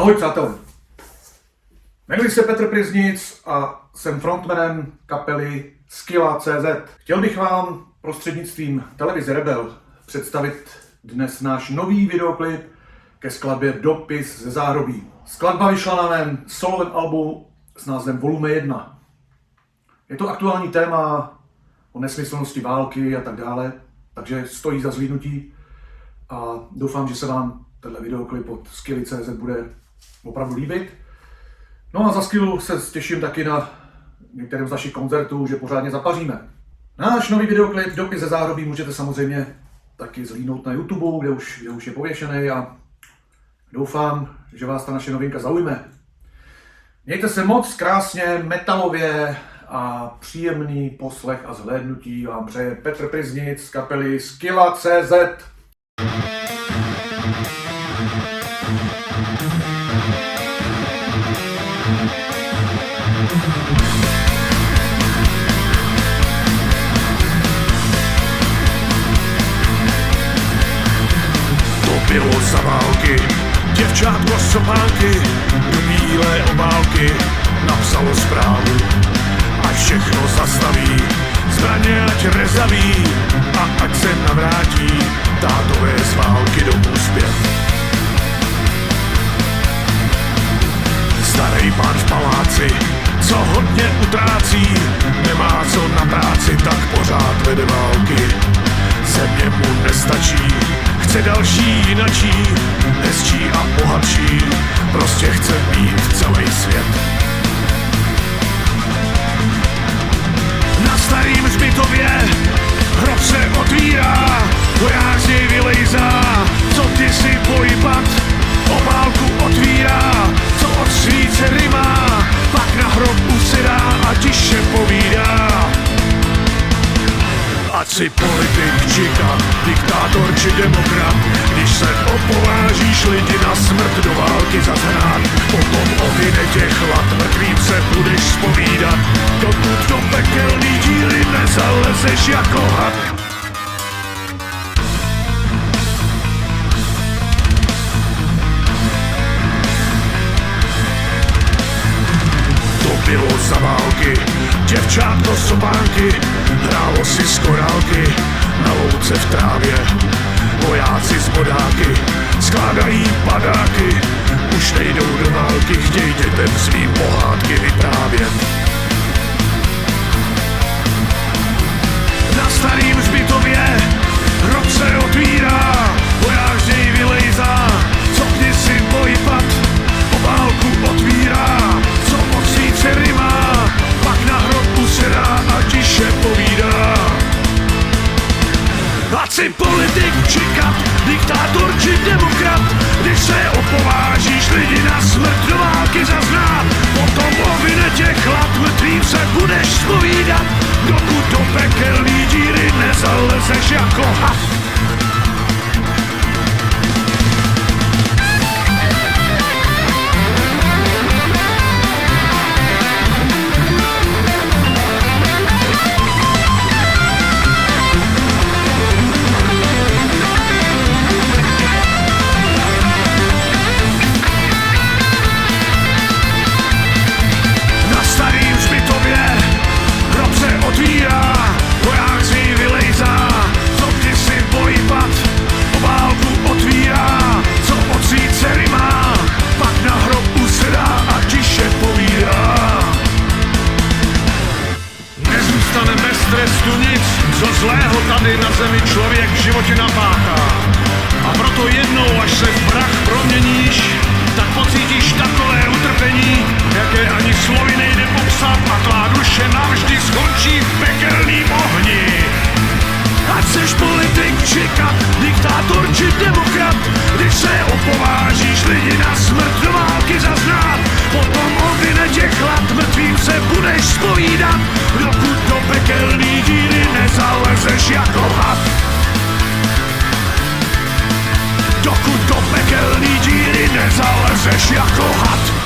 Ahoj přátelé, jmenuji se Petr Pryznic a jsem frontmanem kapely Skilla.cz. Chtěl bych vám prostřednictvím televize Rebel představit dnes náš nový videoklip ke skladbě Dopis ze záhrobí. Skladba vyšla na mém solovém albu s názvem Volume 1. Je to aktuální téma o nesmyslnosti války a tak dále, takže stojí za zhlídnutí a doufám, že se vám tenhle videoklip od Skilly.cz bude opravdu líbit. No a za Skillu se těším taky na některém z našich koncertů, že pořádně zapaříme. Náš nový videoklip Dopis ze záhrobí můžete samozřejmě taky zhlídnout na YouTube, kde už je pověšený a doufám, že vás ta naše novinka zaujme. Mějte se moc krásně, metalově a příjemný poslech a zhlédnutí vám přeje Petr Pryznic z kapely Skilla.cz. To bylo za války, děvčátko z sopánky do bílé obálky napsalo zprávu. Ať všechno zastaví, zbraně ať rezaví a ať se navrátí tátové z války domů zpět. Starý pán v paláci, co hodně utrácí, nemá co na práci, tak pořád vede války. Země mu nestačí, chce další jinačí, hezčí a bohatší, prostě chce mít celý svět. Na starým hřbitově hrob se otvírá, voják z něj vylejzá, co ty si pojíbat, obálku otvírá, co od svíce rymá, pak na hrob usedá a tiše povídá. Ať si politik čika, diktátor či demokrat, když se opovážíš lidi na smrt do války zahrát, potom ohyne tě chlad, mrtvým se budeš zpovídat, dokud do pekelný díry nezalezeš jako had. To bylo za války, děvčátko z sopánky, hrálo si z korálky na louce v trávě. Vojáci z bodáky skládají padáky, už nejdou do války, chtěj dětem svým pohádky vyprávět. Na starým hřbitově hrob se otvírá, voják z něj vylejzá, co kdysi pojípat, obálku otvírá, co od svíce rymá, pak na hrob usedá a tiše povídá. Ať si politik čekat, diktátor či demokrat, když se opovážíš lidi na smrt do války zaznát, potom ovine tě chlad, mrtvým se budeš zpovídat, dokud do pekelný díry nezalezeš jako had. Trestu nic, co zlého tady na zemi člověk v životě napáchá. A proto jednou, až se v prach proměníš, tak pocítíš takové utrpení, jaké ani slovy nejde popsat, a tvá duše navždy skončí v pekelným ohni. Ať seš politik čekat, diktátor či demokrat, když se opovážíš lidi na smrt do války zaznát, potom ovine tě chlad, mrtvým se budeš zpovídat, dokud do pekelný díry nezalezeš jako had. Dokud do pekelný díry nezalezeš jako had.